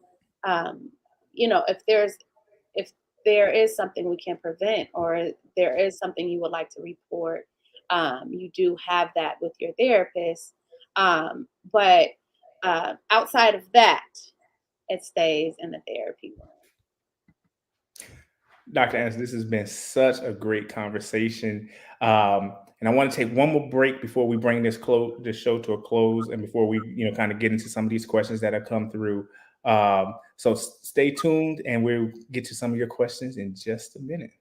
if there is something we can prevent, or there is something you would like to report, you do have that with your therapist. But outside of that, it stays in the therapy room. Dr. Anderson, this has been such a great conversation. And I want to take one more break before we bring this show to a close, and before we, kind of get into some of these questions that have come through. So stay tuned, and we'll get to some of your questions in just a minute.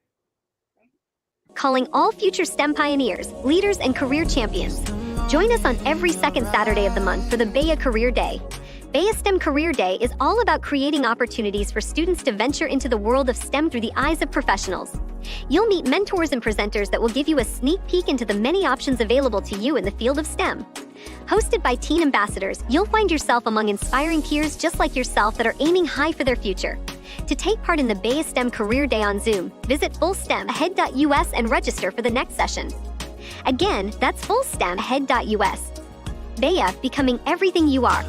Calling all future STEM pioneers, leaders, and career champions. Join us on every second Saturday of the month for the BEA Career Day. BEA STEM Career Day is all about creating opportunities for students to venture into the world of STEM through the eyes of professionals. You'll meet mentors and presenters that will give you a sneak peek into the many options available to you in the field of STEM. Hosted by teen ambassadors, you'll find yourself among inspiring peers just like yourself that are aiming high for their future. To take part in the BEA STEM Career Day on Zoom, visit fullstemahead.us and register for the next session. Again, that's fullstemahead.us. BEA, becoming everything you are.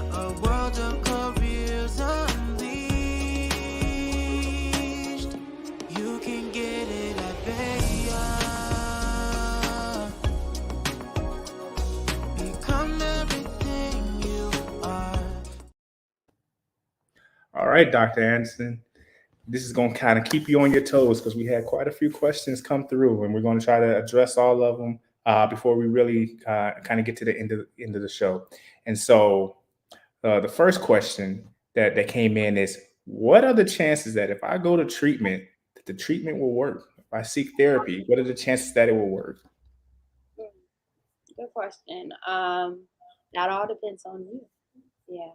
All right, Dr. Anderson, this is going to kind of keep you on your toes, because we had quite a few questions come through, and we're going to try to address all of them before we really kind of get to the end of the show. And so the first question that came in is, what are the chances that if I go to treatment, that the treatment will work? If I seek therapy, what are the chances that it will work? Good question. That all depends on you. Yeah.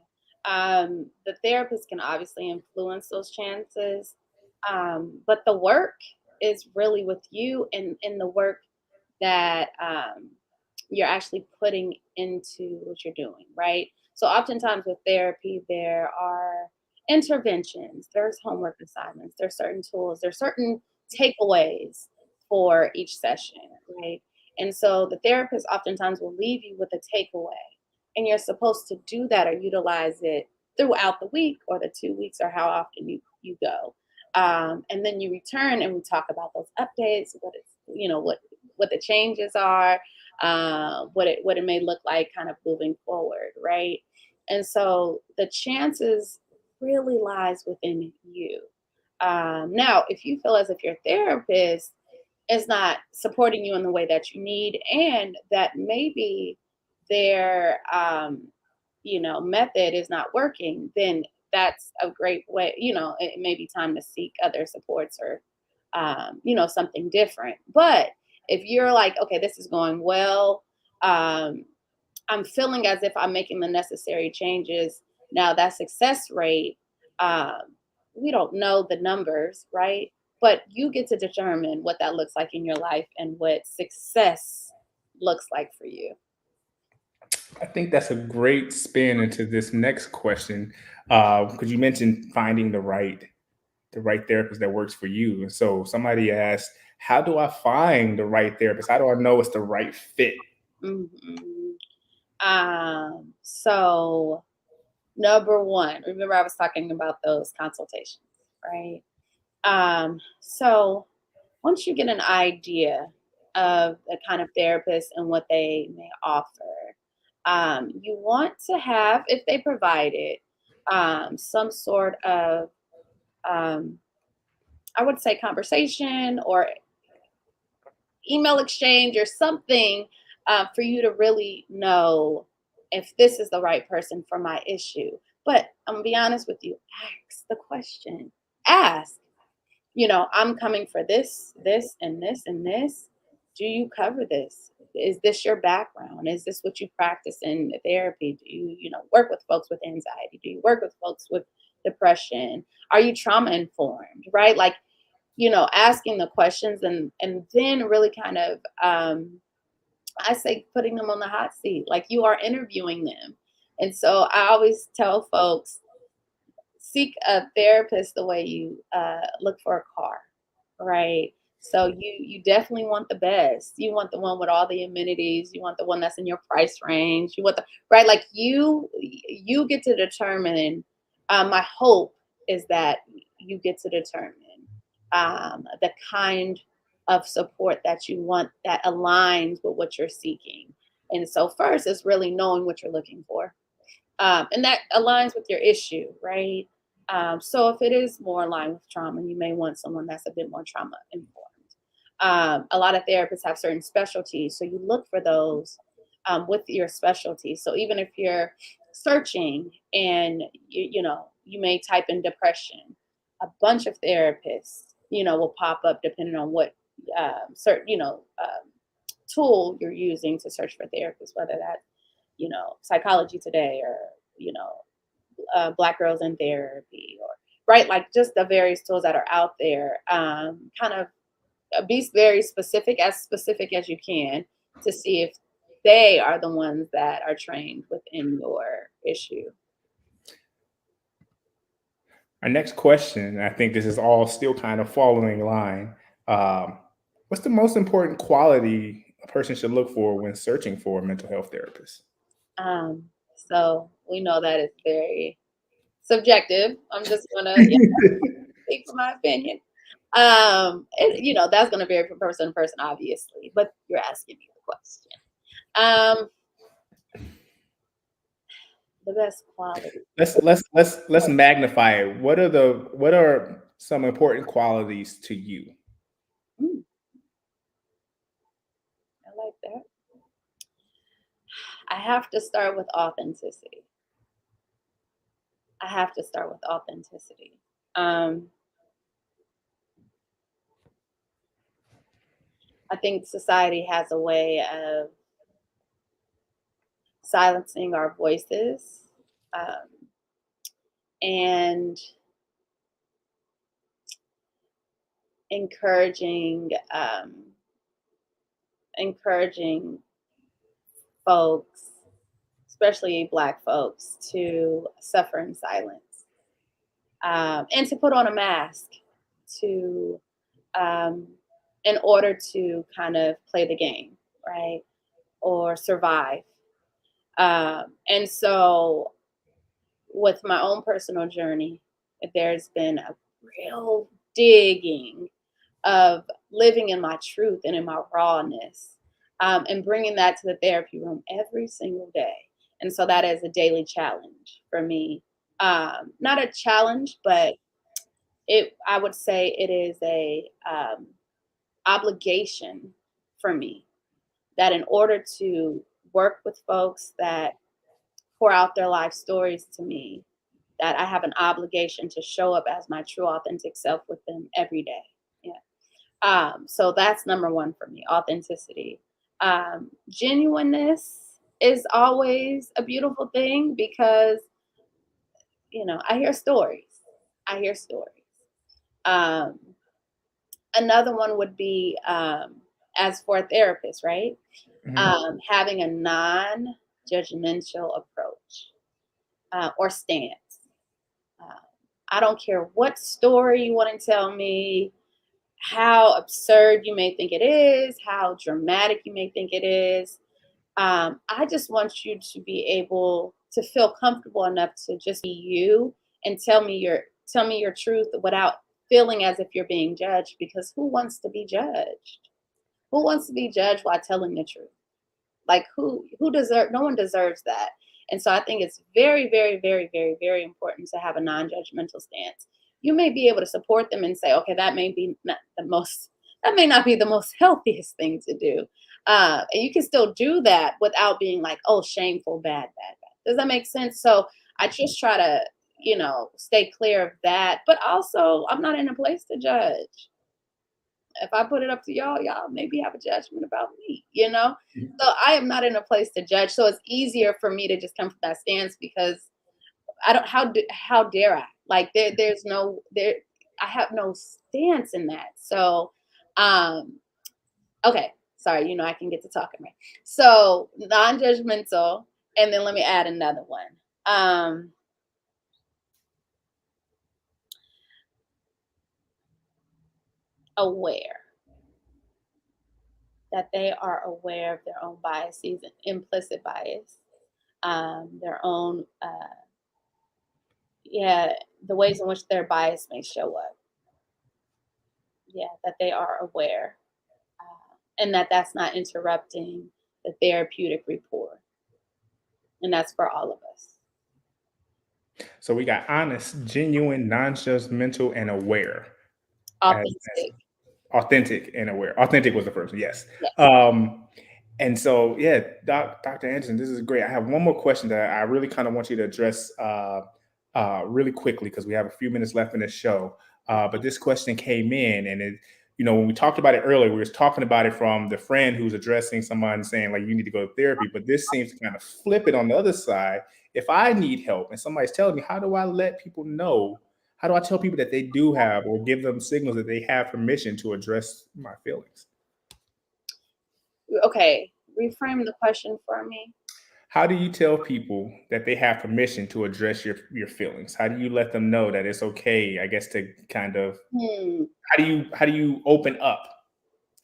The therapist can obviously influence those chances, but the work is really with you, and in the work that you're actually putting into what you're doing, right? So oftentimes with therapy, there are interventions, there's homework assignments, there's certain tools, there's certain takeaways for each session, right? And so the therapist oftentimes will leave you with a takeaway, and you're supposed to do that or utilize it throughout the week or the 2 weeks or how often you go. And then you return and we talk about those updates, what the changes are, what it may look like kind of moving forward, right? And so the chances really lies within you. Now, if you feel as if your therapist is not supporting you in the way that you need, and that maybe their method is not working, then that's a great way. It may be time to seek other supports, or something different. But if you're like, okay, this is going well, I'm feeling as if I'm making the necessary changes, now that success rate, we don't know the numbers, right? But you get to determine what that looks like in your life and what success looks like for you. I think that's a great spin into this next question, because you mentioned finding the right therapist that works for you. And so somebody asked, how do I find the right therapist? How do I know it's the right fit? Mm-hmm. So number one, remember I was talking about those consultations, right? So once you get an idea of the kind of therapist and what they may offer, you want to have, if they provide it, some sort of, I would say, conversation or email exchange or something for you to really know if this is the right person for my issue. But I'm gonna be honest with you, ask the question. Ask, I'm coming for this, and this, and this. Do you cover this? Is this your background? Is this what you practice in therapy? Do you, work with folks with anxiety? Do you work with folks with depression? Are you trauma informed, right? Like, asking the questions, and then really kind of I say putting them on the hot seat, like you are interviewing them. And so I always tell folks, seek a therapist the way you look for a car, right? So you definitely want the best. You want the one with all the amenities. You want the one that's in your price range. You want the right, like you get to determine. My hope is that you get to determine the kind of support that you want that aligns with what you're seeking. And so first is really knowing what you're looking for. And that aligns with your issue, right? So if it is more aligned with trauma, you may want someone that's a bit more trauma informed. A lot of therapists have certain specialties, so you look for those with your specialty. So even if you're searching and you may type in depression, a bunch of therapists, will pop up depending on what certain, tool you're using to search for therapists, whether that's Psychology Today or Black Girls in Therapy, or right, like just the various tools that are out there. Kind of be very specific as you can to see if they are the ones that are trained within your issue. Our next question, I think this is all still kind of following line. What's the most important quality a person should look for when searching for a mental health therapist? So we know that it's very subjective. I'm just gonna speak for my opinion. That's gonna vary from person to person, obviously. But you're asking me the question. The best quality. Let's magnify it. What are some important qualities to you? I like that. I have to start with authenticity. I think society has a way of silencing our voices and encouraging folks, especially Black folks, to suffer in silence and to put on a mask to in order to kind of play the game, right? Or survive. And so with my own personal journey, there's been a real digging of living in my truth and in my rawness, and bringing that to the therapy room every single day. And so that is a daily challenge for me. Not a challenge, but I would say it is a obligation for me, that in order to work with folks that pour out their life stories to me, that I have an obligation to show up as my true authentic self with them every day. Yeah. So that's number one for me, authenticity. Genuineness is always a beautiful thing because, I hear stories. Another one would be, as for a therapist, right? Having a non-judgmental approach or stance. I don't care what story you want to tell me, how absurd you may think it is, how dramatic you may think it is. I just want you to be able to feel comfortable enough to just be you and tell me your truth without feeling as if you're being judged, because who wants to be judged? Who wants to be judged while telling the truth? Like no one deserves that. And so I think it's very, very, very, very, very important to have a non-judgmental stance. You may be able to support them and say, okay, that may not be the most healthiest thing to do. And you can still do that without being like, oh, shameful, bad. Does that make sense? So I just try to, stay clear of that. But also, I'm not in a place to judge. If I put it up to y'all maybe have a judgment about me, So I am not in a place to judge. So it's easier for me to just come from that stance, because I don't, how dare I? Like I have no stance in that. So, okay. Sorry, you know, I can get to talking, right? So non-judgmental, and then let me add another one. Aware. That they are aware of their own biases, implicit bias, their own, the ways in which their bias may show up. Yeah, that they are aware, and that that's not interrupting the therapeutic rapport. And that's for all of us. So we got honest, genuine, non-judgmental, and aware. Authentic. Authentic and aware. Authentic was the first, yes. Yes. And so, yeah, Dr. Anderson, this is great. I have one more question that I really kind of want you to address really quickly because we have a few minutes left in the show. But this question came in, and it, you know, when we talked about it earlier, we were talking about it from the friend who's addressing someone saying like you need to go to therapy. But this seems to kind of flip it on the other side. If I need help and somebody's telling me, how do I let people know? How do I tell people that they do have or give them signals that they have permission to address my feelings? Okay, reframe the question for me. How do you tell people that they have permission to address your feelings? How do you let them know that it's okay, I guess, to kind of how do you open up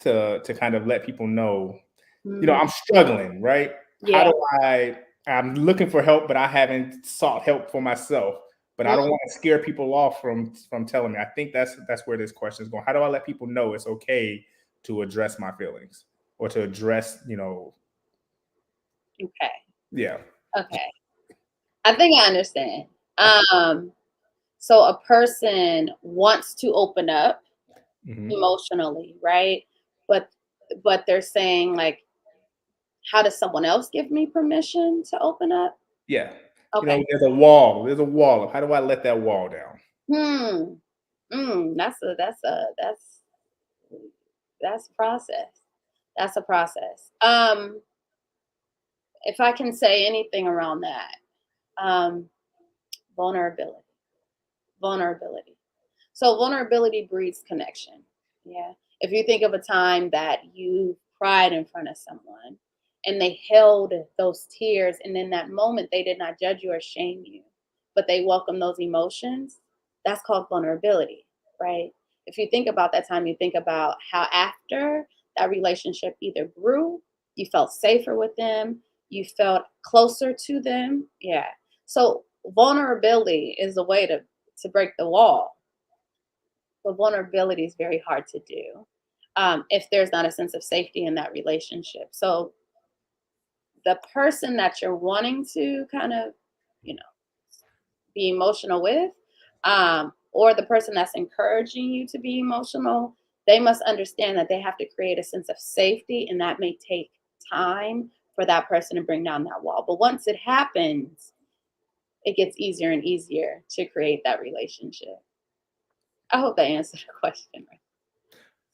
to kind of let people know, you know, I'm struggling, right? How Yeah. do I'm looking for help, but I haven't sought help for myself. But I don't want to scare people off from telling me. I think that's where this question is going. How do I let people know it's okay to address my feelings or to address, you know? Okay. Yeah. Okay. I think I understand. So a person wants to open up emotionally, right? But they're saying like, how does someone else give me permission to open up? Yeah. You Okay. know, there's a wall. There's a wall. How do I let that wall down? That's a process. That's a process. If I can say anything around that, vulnerability. Vulnerability. So vulnerability breeds connection. Yeah. If you think of a time that you cried in front of someone and they held those tears, and in that moment they did not judge you or shame you, but they welcome those emotions, that's called vulnerability, right? If you think about that time, you think about how after that relationship either grew, you felt safer with them, you felt closer to them. Yeah. So vulnerability is a way to break the wall. But vulnerability is very hard to do if there's not a sense of safety in that relationship. So the person that you're wanting to kind of, you know, be emotional with, or the person that's encouraging you to be emotional, they must understand that they have to create a sense of safety, and that may take time for that person to bring down that wall. But once it happens, it gets easier and easier to create that relationship. I hope that answered the question.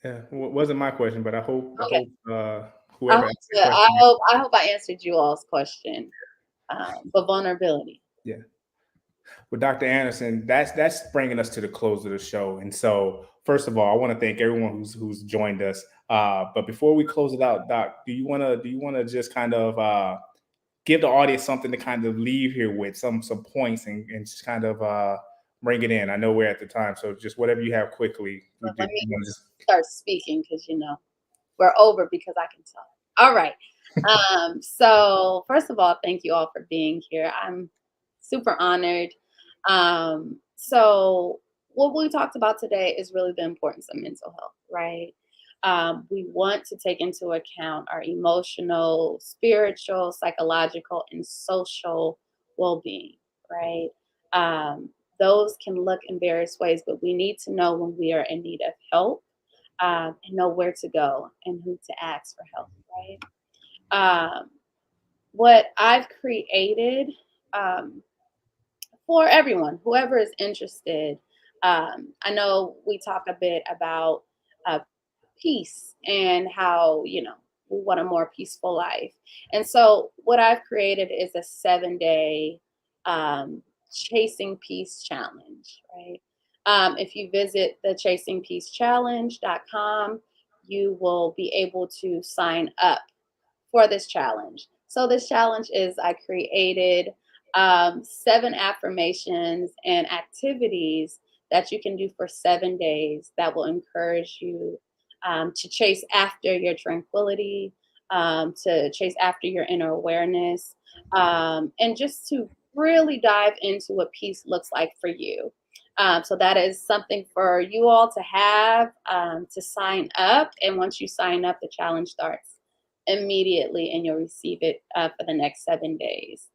Yeah, wasn't my question, but I hope Okay. whoever asked the question. I hope I answered you all's question. But vulnerability. Yeah. Well, Dr. Anderson, that's bringing us to the close of the show. And so, first of all, I want to thank everyone who's joined us. But before we close it out, Doc, do you wanna just kind of give the audience something to kind of leave here with, some points and just kind of bring it in? I know we're at the time, so just whatever you have quickly. Let me start speaking because we're over because I can talk. All right. So first of all, thank you all for being here. I'm super honored. So what we talked about today is really the importance of mental health, right? We want to take into account our emotional, spiritual, psychological, and social well-being, right? Those can look in various ways, but we need to know when we are in need of help, and know where to go and who to ask for help, right? What I've created for everyone, whoever is interested, I know we talk a bit about peace and how, we want a more peaceful life. And so what I've created is a 7-day Chasing Peace Challenge, right? If you visit the chasingpeacechallenge.com, you will be able to sign up for this challenge. So this challenge is I created 7 affirmations and activities that you can do for 7 days that will encourage you to chase after your tranquility, to chase after your inner awareness, and just to really dive into what peace looks like for you. So that is something for you all to have, to sign up. And once you sign up, the challenge starts immediately and you'll receive it for the next 7 days.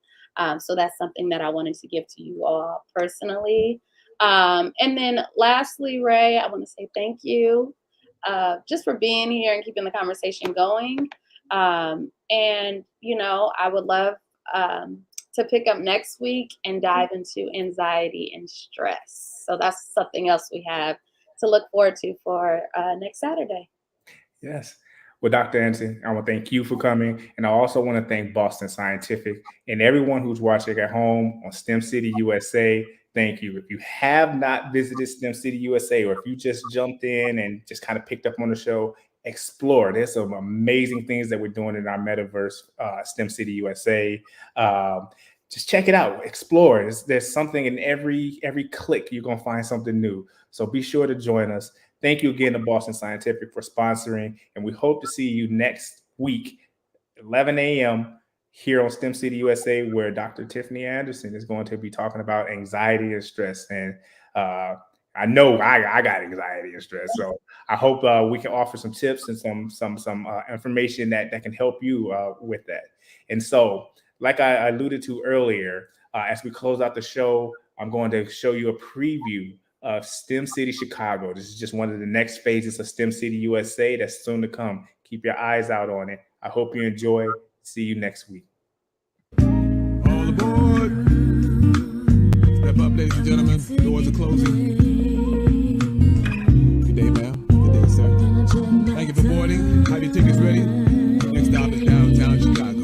So that's something that I wanted to give to you all personally. And then lastly, Ray, I want to say thank you just for being here and keeping the conversation going. And, you know, I would love to pick up next week and dive into anxiety and stress. So that's something else we have to look forward to for next Saturday. Yes. Well, Dr. Anderson, I want to thank you for coming. And I also want to thank Boston Scientific and everyone who's watching at home on STEM City USA. Thank you. If you have not visited STEM City USA, or if you just jumped in and just kind of picked up on the show, explore. There's some amazing things that we're doing in our metaverse, STEM City USA. Just check it out. Explore. There's something in every click. You're going to find something new. So be sure to join us. Thank you again to Boston Scientific for sponsoring, and we hope to see you next week, 11 a.m. here on STEM City USA, where Dr. Tiffany Anderson is going to be talking about anxiety and stress. And I know I got anxiety and stress, so I hope we can offer some tips and some information that can help you with that. And so, like I alluded to earlier, as we close out the show, I'm going to show you a preview of STEM City Chicago. This is just one of the next phases of STEM City USA that's soon to come. Keep your eyes out on it. I hope you enjoy. See you next week. All aboard. Step up, ladies and gentlemen. Doors are closing. Good day, ma'am. Good day, sir. Thank you for boarding. Have your tickets ready. Next stop is downtown Chicago.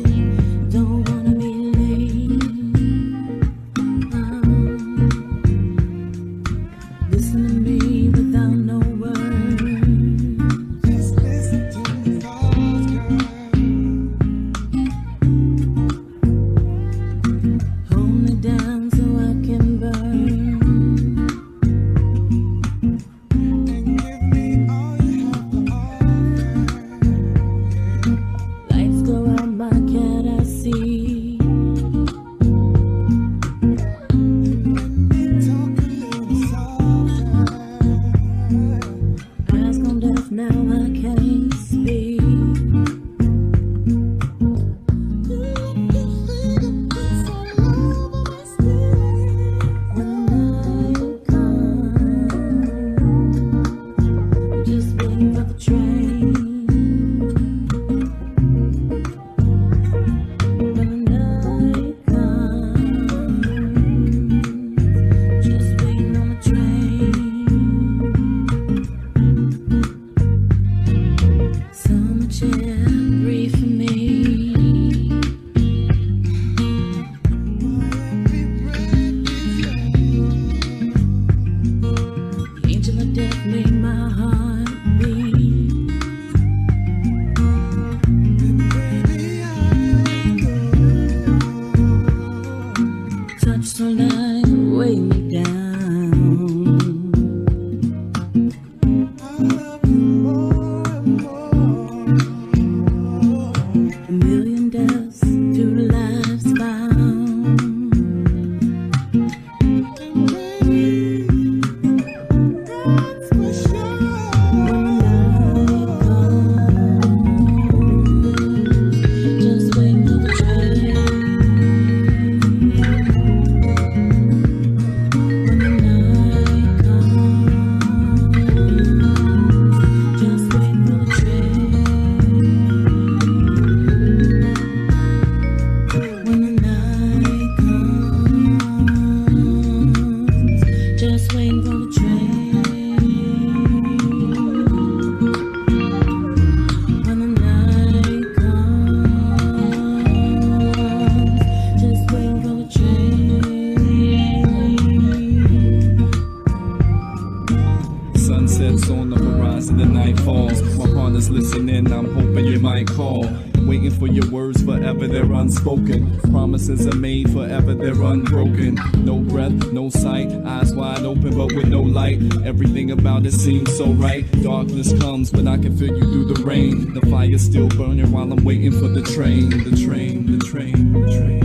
might call. Waiting for your words forever, they're unspoken. Promises are made forever, they're unbroken. No breath, no sight, eyes wide open but with no light. Everything about it seems so right. Darkness comes, but I can feel you through the rain. The fire's still burning while I'm waiting for the train. The train, the train, the train.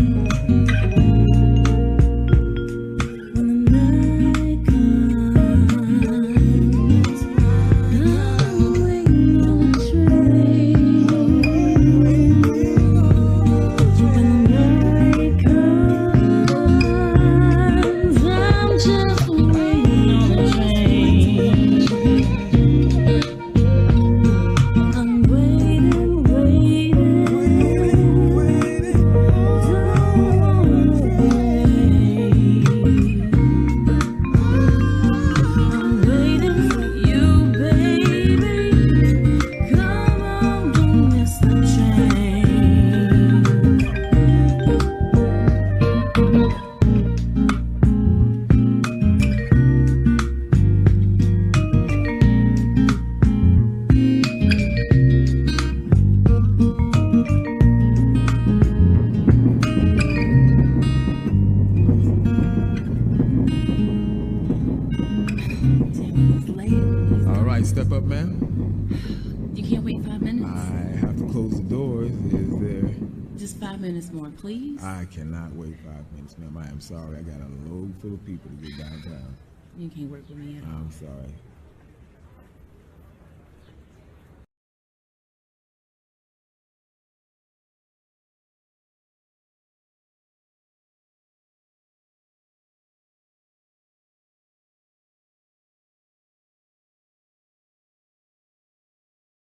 Step up, ma'am. You can't wait 5 minutes? I have to close the doors. Is there... Just 5 minutes more, please? I cannot wait 5 minutes, ma'am. I am sorry. I got a load full of people to get downtown. You can't work with me at all. I'm sorry.